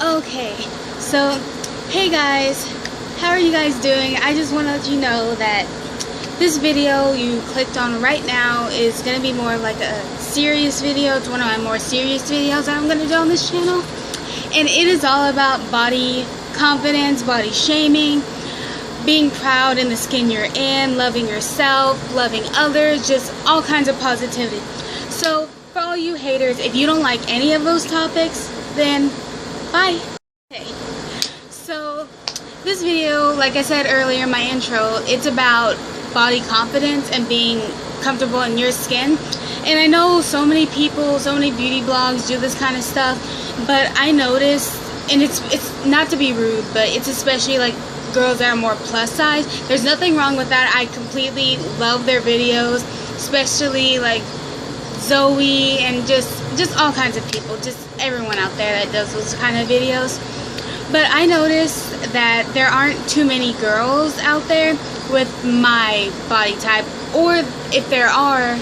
Okay, so hey guys, how are you guys doing? I just want to let you know that this video you clicked on right now is going to be more of like a serious video. It's one of my more serious videos that I'm going to do on this channel, and it is all about body confidence, body shaming, being proud in the skin you're in, loving yourself, loving others, just all kinds of positivity. So for all you haters, if you don't like any of those topics, then bye. Okay, so this video, like I said earlier in my intro, it's about body confidence and being comfortable in your skin. And I know so many people, so many beauty blogs do this kind of stuff, but I noticed, and it's not to be rude, but it's especially like girls that are more plus size. There's nothing wrong with that. I completely love their videos, especially like Zoe and just all kinds of people, just everyone out there that does those kind of videos. But I noticed that there aren't too many girls out there with my body type, or if there are,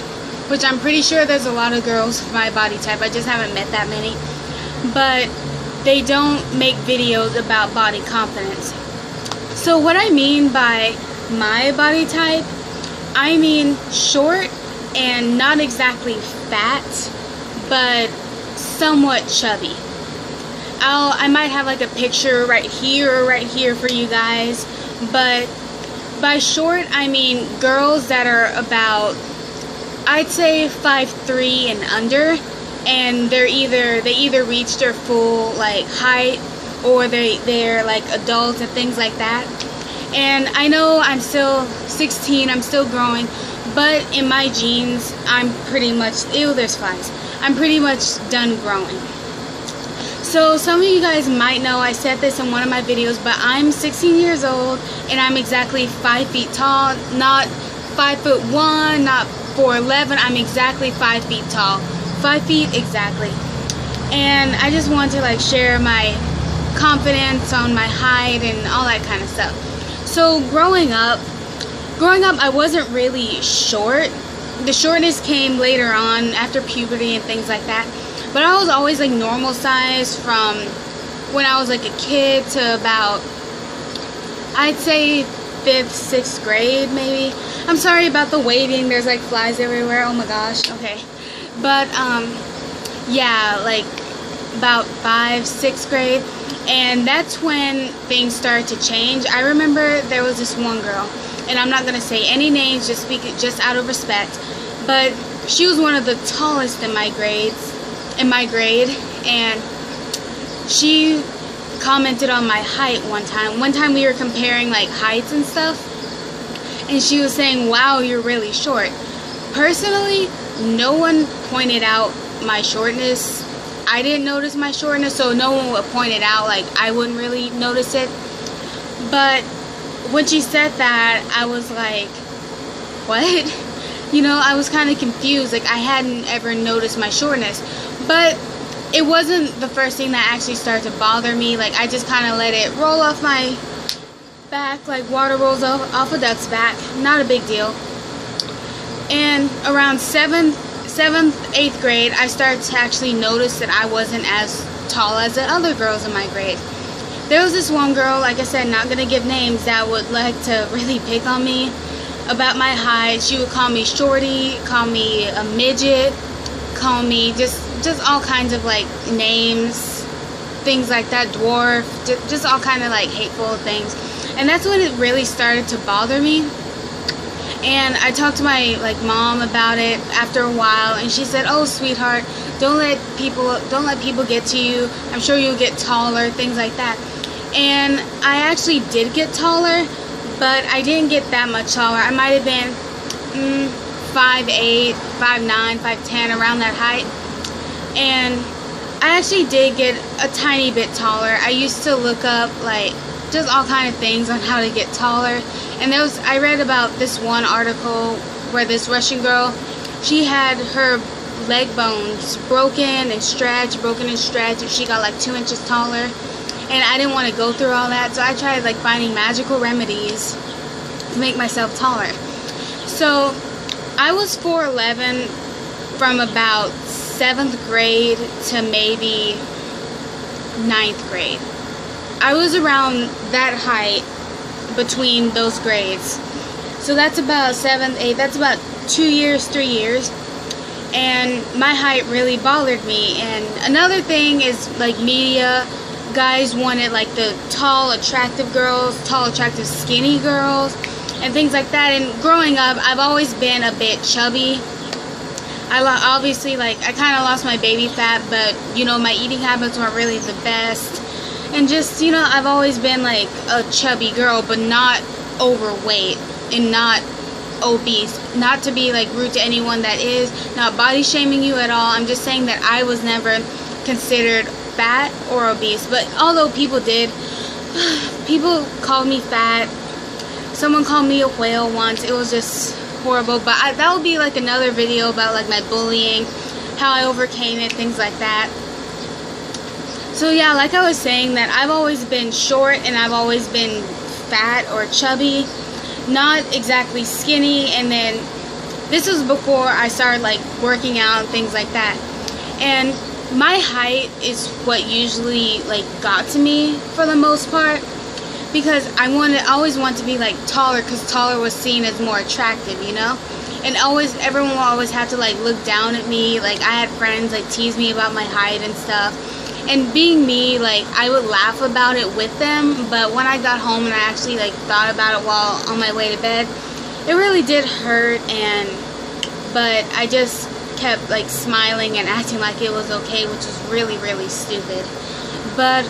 which I'm pretty sure there's a lot of girls with my body type, I just haven't met that many, but they don't make videos about body confidence. So what I mean by my body type, I mean short and not exactly fat, but somewhat chubby. I might have like a picture right here or right here for you guys, but by short I mean girls that are about, I'd say 5'3" and under, and they either reached their full like height, or they're like adults and things like that. And I know I'm still 16, I'm still growing, but in my genes I'm pretty much, ew, there's flies, I'm pretty much done growing. So some of you guys might know I said this in one of my videos, but I'm 16 years old and I'm exactly 5 feet tall, not 5'1", not 4'11", I'm exactly 5 feet tall, 5 feet exactly. And I just want to like share my confidence on my height and all that kind of stuff. So growing up I wasn't really short. The shortness came later on after puberty and things like that. But I was always like normal size from when I was like a kid to about, I'd say 5th, 6th grade maybe. I'm sorry about the waiting, there's like flies everywhere, oh my gosh, okay. But yeah, like about 5th, 6th grade, and that's when things started to change. I remember there was this one girl, and I'm not gonna say any names, just speak it just out of respect, but she was one of the tallest in my grade, and she commented on my height one time. One time we were comparing like heights and stuff, and she was saying, wow, you're really short. Personally, no one pointed out my shortness. I didn't notice my shortness, so no one would point it out, like I wouldn't really notice it. But when she said that, I was like, what? You know, I was kind of confused, like I hadn't ever noticed my shortness. But it wasn't the first thing that actually started to bother me. Like I just kind of let it roll off my back like water rolls off a duck's back. Not a big deal. And around 7th, 8th grade, I started to actually notice that I wasn't as tall as the other girls in my grade. There was this one girl, like I said, not going to give names, that would like to really pick on me about my height. She would call me shorty, call me a midget, call me just all kinds of like names, things like that, dwarf, just all kind of like hateful things. And that's when it really started to bother me. And I talked to my like mom about it after a while, and she said, oh sweetheart, don't let people get to you, I'm sure you'll get taller, things like that. And I actually did get taller, but I didn't get that much taller. I might have been 5'8", 5'9", 5'10", around that height. And I actually did get a tiny bit taller. I used to look up like just all kind of things on how to get taller. And I read about this one article where this Russian girl, she had her leg bones broken and stretched, and she got like 2 inches taller. And I didn't want to go through all that, so I tried like finding magical remedies to make myself taller. So I was 4'11" from about 7th grade to maybe ninth grade. I was around that height between those grades. So that's about 7th, 8th, that's about 2 years, 3 years. And my height really bothered me. And another thing is, like, media, guys wanted like the tall, attractive girls, tall, attractive, skinny girls, and things like that. And growing up, I've always been a bit chubby. Obviously, like, I kind of lost my baby fat, but, you know, my eating habits weren't really the best. And just, you know, I've always been like a chubby girl, but not overweight and not obese. Not to be like rude to anyone that is, not body shaming you at all. I'm just saying that I was never considered fat or obese. But although people did, people called me fat. Someone called me a whale once. It was just horrible. But that will be like another video about like my bullying, how I overcame it, things like that. So yeah, like I was saying, that I've always been short and I've always been fat or chubby, not exactly skinny. And then this was before I started like working out and things like that. And my height is what usually like got to me for the most part, because I always want to be like taller, because taller was seen as more attractive, you know. And everyone will always have to like look down at me. Like, I had friends like tease me about my height and stuff. And being me, like, I would laugh about it with them, but when I got home and I actually like thought about it while on my way to bed, it really did hurt. But I just kept like smiling and acting like it was okay, which was really, really stupid. But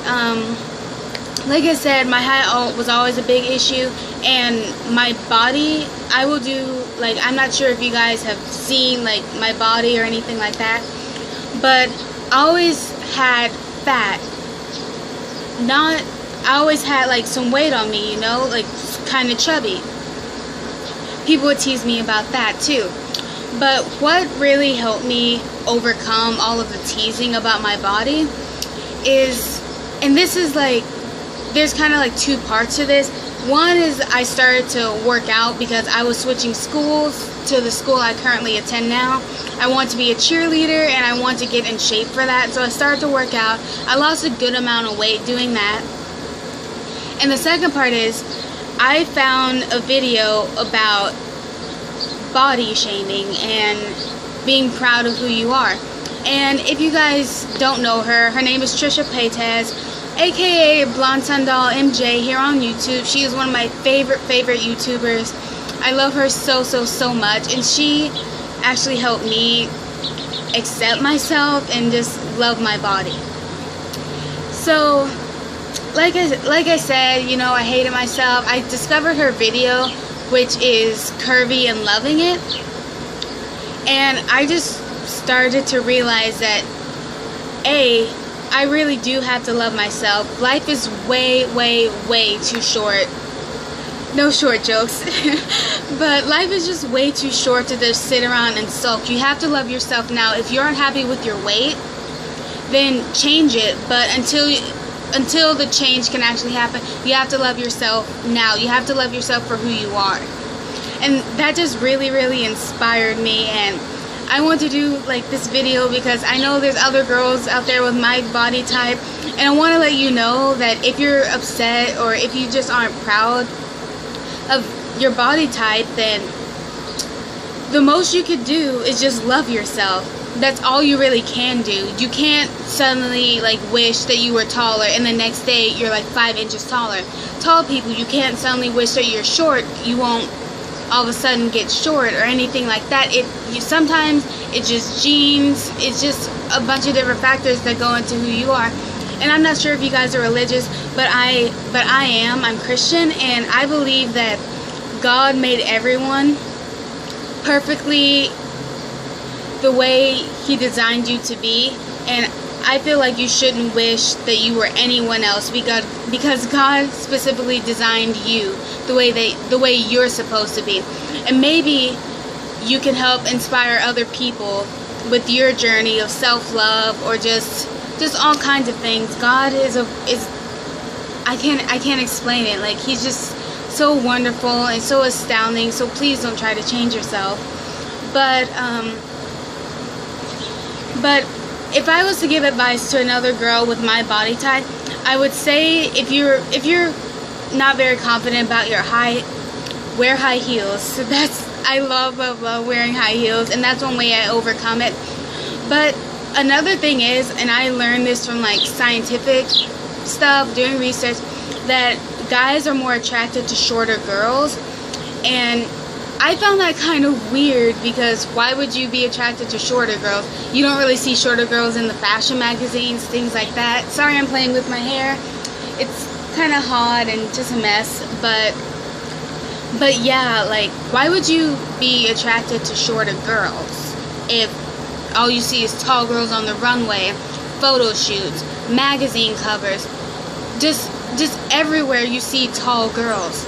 like I said, my height was always a big issue. And my body, I will do, like, I'm not sure if you guys have seen like my body or anything like that, but I always had fat. I always had like some weight on me, you know, like kind of chubby. People would tease me about that too. But what really helped me overcome all of the teasing about my body is, and this is like, there's kind of like two parts to this. One is I started to work out because I was switching schools to the school I currently attend now. I want to be a cheerleader and I want to get in shape for that. So I started to work out. I lost a good amount of weight doing that. And the second part is I found a video about body shaming and being proud of who you are. And if you guys don't know her, her name is Trisha Paytas, aka Blonde Sundoll MJ here on YouTube. She is one of my favorite YouTubers. I love her so much, and she actually helped me accept myself and just love my body. So like I said, you know, I hated myself. I discovered her video, which is Curvy and Loving It, and I just started to realize that I really do have to love myself. Life is way too short. No short jokes. But life is just way too short to just sit around and sulk. You have to love yourself now. If you're unhappy with your weight, then change it. But until the change can actually happen, you have to love yourself now. You have to love yourself for who you are. And that just really inspired me. And I want to do like this video because I know there's other girls out there with my body type, and I want to let you know that if you're upset or if you just aren't proud of your body type, then the most you could do is just love yourself. That's all you really can do. You can't suddenly like wish that you were taller and the next day you're like 5 inches taller. Tall people, you can't suddenly wish that you're short. You won't all of a sudden get short or anything like that. Sometimes it's just genes. It's just a bunch of different factors that go into who you are. And I'm not sure if you guys are religious, but I am. I'm Christian, and I believe that God made everyone perfectly the way He designed you to be. And I feel like you shouldn't wish that you were anyone else, because God specifically designed you the way you're supposed to be. And maybe you can help inspire other people with your journey of self-love, or just all kinds of things. God is I can't explain it. Like, He's just so wonderful and so astounding. So please don't try to change yourself. But if I was to give advice to another girl with my body type, I would say if you're not very confident about your height, wear high heels. So I love wearing high heels, and that's one way I overcome it. But another thing is, and I learned this from like scientific stuff, doing research, that guys are more attracted to shorter girls. And I found that kind of weird, because why would you be attracted to shorter girls? You don't really see shorter girls in the fashion magazines, things like that. Sorry, I'm playing with my hair. It's kind of hot and just a mess, but yeah, like, why would you be attracted to shorter girls if all you see is tall girls on the runway, photo shoots, magazine covers, just everywhere you see tall girls?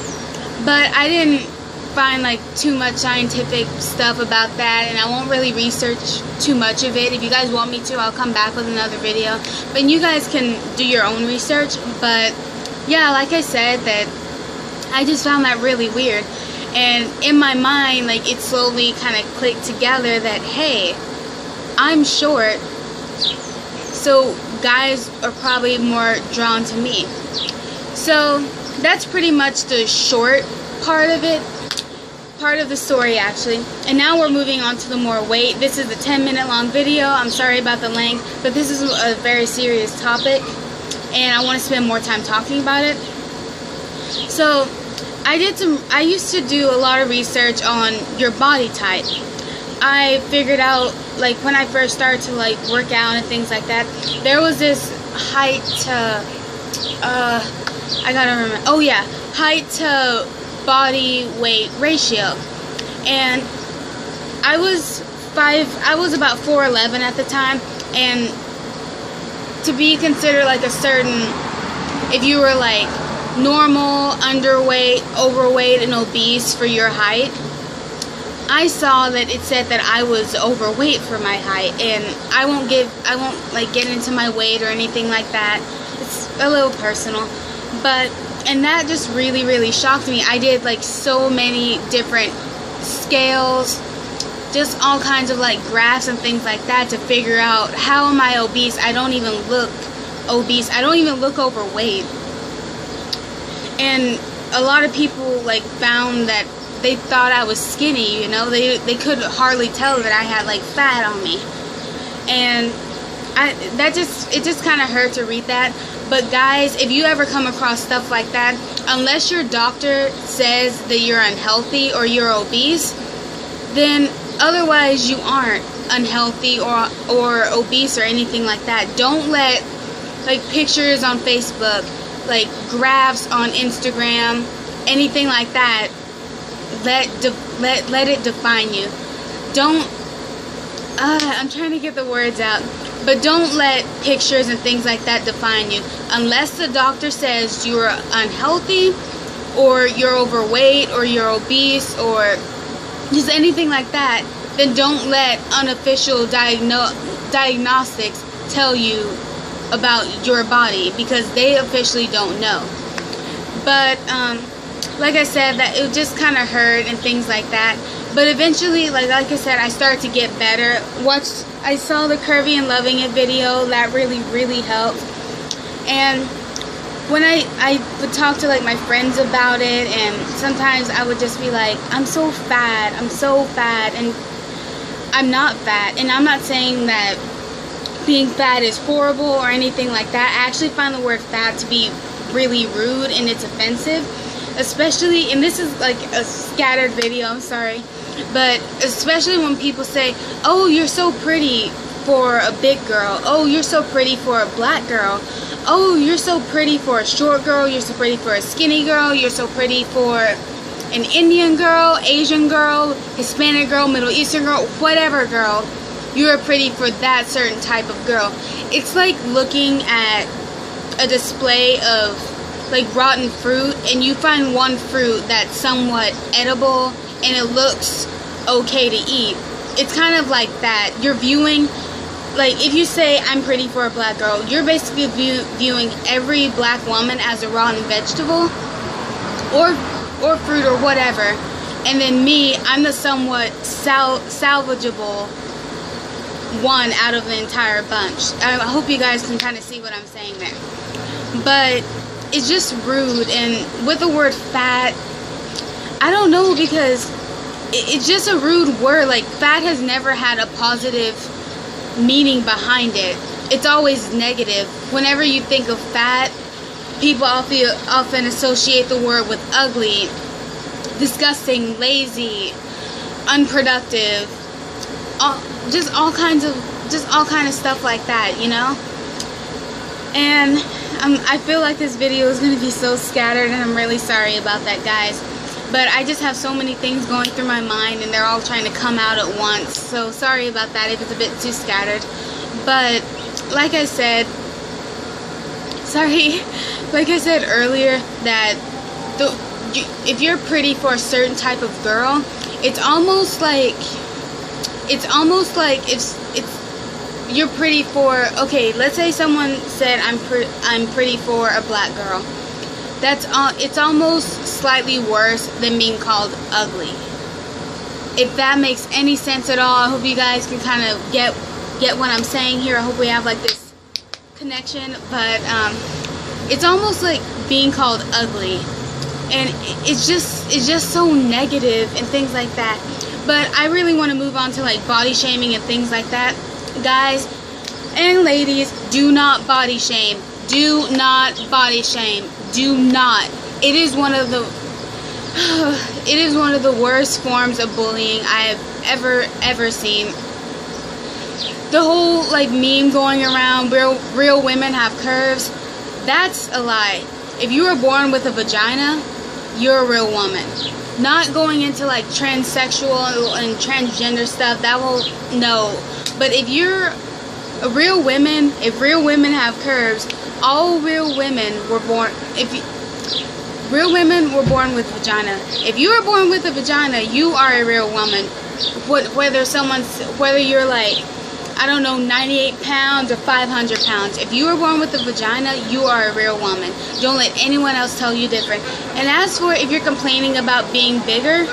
But I didn't find like too much scientific stuff about that, and I won't really research too much of it. If you guys want me to, I'll come back with another video, but you guys can do your own research. But yeah, like I said, that I just found that really weird, and in my mind, like, it slowly kind of clicked together that, hey, I'm short, so guys are probably more drawn to me. So that's pretty much the short part of it, part of the story actually. And now we're moving on to the more weight. This is a 10-minute long video. I'm sorry about the length, but this is a very serious topic, and I want to spend more time talking about it. So I used to do a lot of research on your body type. I figured out, like, when I first started to like work out and things like that, there was this height to I gotta remember, oh yeah, height to body weight ratio. And I was about 4'11" at the time, and to be considered like a certain, if you were like normal, underweight, overweight, and obese for your height, I saw that it said that I was overweight for my height. And I won't like get into my weight or anything like that. It's a little personal, and that just really shocked me. I did like so many different scales, just all kinds of like graphs and things like that to figure out, how am I obese? I don't even look obese. I don't even look overweight. And a lot of people like found that they thought I was skinny, you know, they could hardly tell that I had like fat on me. And it just kind of hurt to read that. But guys, if you ever come across stuff like that, unless your doctor says that you're unhealthy or you're obese, then otherwise you aren't unhealthy or obese or anything like that. Don't let like pictures on Facebook, like graphs on Instagram, anything like that, let it define you. Don't I'm trying to get the words out, but don't let pictures and things like that define you. Unless the doctor says you're unhealthy or you're overweight or you're obese or just anything like that, then don't let unofficial diagnostics tell you about your body, because they officially don't know. But like I said, that it just kind of hurt and things like that. But eventually, like I said, I started to get better. I saw the Curvy and Loving It video. That really helped. And when I would talk to like my friends about it, and sometimes I would just be like, I'm so fat, and I'm not fat. And I'm not saying that being fat is horrible or anything like that. I actually find the word fat to be really rude, and it's offensive. Especially, and this is like a scattered video, I'm sorry, but especially when people say, oh, you're so pretty for a big girl, oh, you're so pretty for a black girl, oh, you're so pretty for a short girl, you're so pretty for a skinny girl, you're so pretty for an Indian girl, Asian girl, Hispanic girl, Middle Eastern girl, whatever girl, you're pretty for that certain type of girl. It's like looking at a display of like rotten fruit, and you find one fruit that's somewhat edible and it looks okay to eat. It's kind of like that. You're viewing, like, if you say I'm pretty for a black girl, you're basically viewing every black woman as a rotten vegetable or fruit or whatever. And then me, I'm the somewhat salvageable one out of the entire bunch. I hope you guys can kind of see what I'm saying there. But it's just rude, and with the word fat, I don't know, because it's just a rude word. Like, fat has never had a positive meaning behind it. It's always negative. Whenever you think of fat, people often associate the word with ugly, disgusting, lazy, unproductive, just all kinds of stuff like that, you know. And I feel like this video is going to be so scattered, and I'm really sorry about that, guys. But I just have so many things going through my mind, and they're all trying to come out at once. So sorry about that if it's a bit too scattered. But like I said, earlier, that if you're pretty for a certain type of girl, it's almost like if you're pretty for, okay, let's say someone said I'm pretty for a black girl. It's almost slightly worse than being called ugly. If that makes any sense at all, I hope you guys can kind of get what I'm saying here. I hope we have like this connection. But it's almost like being called ugly, and it's just so negative and things like that. But I really want to move on to like body shaming and things like that. Guys and ladies, do not body shame. Do not body shame. Do not. It is one of the worst forms of bullying I have ever seen. The whole like meme going around, real women have curves, that's a lie. If you were born with a vagina, you're a real woman. Not going into like transsexual and transgender stuff, that will, no. But if you're a real woman, if real women have curves, all real women were born, real women were born with vagina. If you were born with a vagina, you are a real woman. Whether you're like, I don't know, 98 pounds or 500 pounds. If you were born with a vagina, you are a real woman. Don't let anyone else tell you different. And as for if you're complaining about being bigger,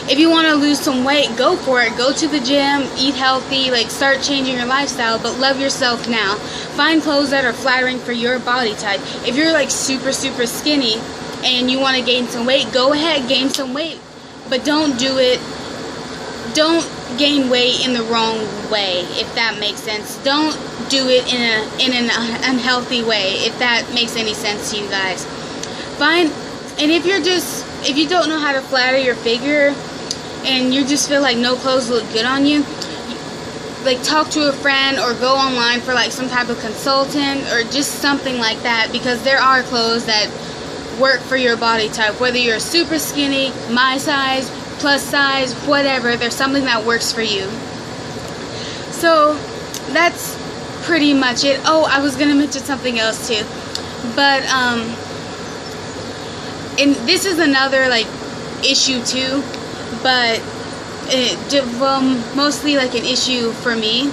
if you want to lose some weight, go for it. Go to the gym, eat healthy, like start changing your lifestyle, but love yourself now. Find clothes that are flattering for your body type. If you're like super skinny and you want to gain some weight, go ahead, gain some weight. But don't gain weight in the wrong way, if that makes sense. Don't do it in an unhealthy way, if that makes any sense to you guys. Fine. And if you don't know how to flatter your figure, and you just feel like no clothes look good on you, like talk to a friend or go online for like some type of consultant or just something like that, because there are clothes that work for your body type. Whether you're super skinny, my size, plus size, whatever, there's something that works for you. So that's pretty much it. Oh, I was gonna mention something else too, but and this is another like issue too, but mostly like an issue for me.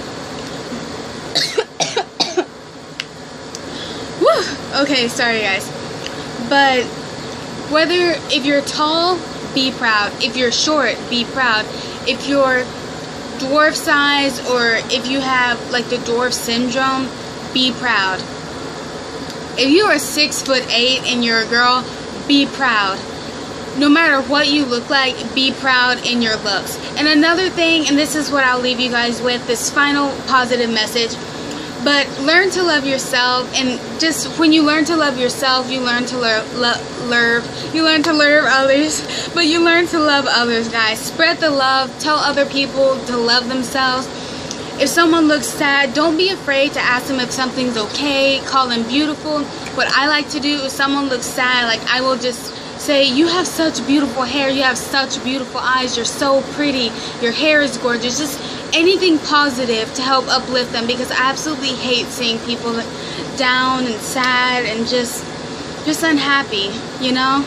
Woo! Okay, sorry guys. But if you're tall, be proud. If you're short, be proud. If you're dwarf size, or if you have like the dwarf syndrome, be proud. If you are 6'8" and you're a girl, be proud. No matter what you look like, be proud in your looks. And another thing, and this is what I'll leave you guys with, this final positive message, but learn to love yourself. And just when you learn to love yourself, you learn to learn to love others, but you learn to love others, guys. Spread the love. Tell other people to love themselves. If someone looks sad, don't be afraid to ask them if something's okay. Call them beautiful. What I like to do, if someone looks sad, like I will just say, you have such beautiful hair, you have such beautiful eyes, you're so pretty, your hair is gorgeous. Just anything positive to help uplift them, because I absolutely hate seeing people down and sad and just unhappy, you know.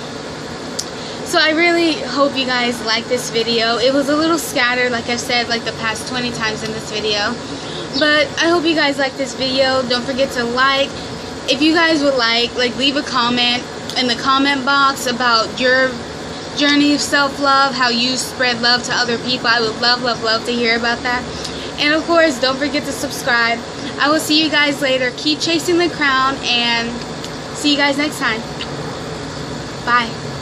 So I really hope you guys like this video. It was a little scattered, like I've said like the past 20 times in this video, but I hope you guys like this video. Don't forget to like. If you guys would like leave a comment in the comment box about your journey of self-love, how you spread love to other people. I would love to hear about that. And of course, don't forget to subscribe. I will see you guys later. Keep chasing the crown, and see you guys next time. Bye.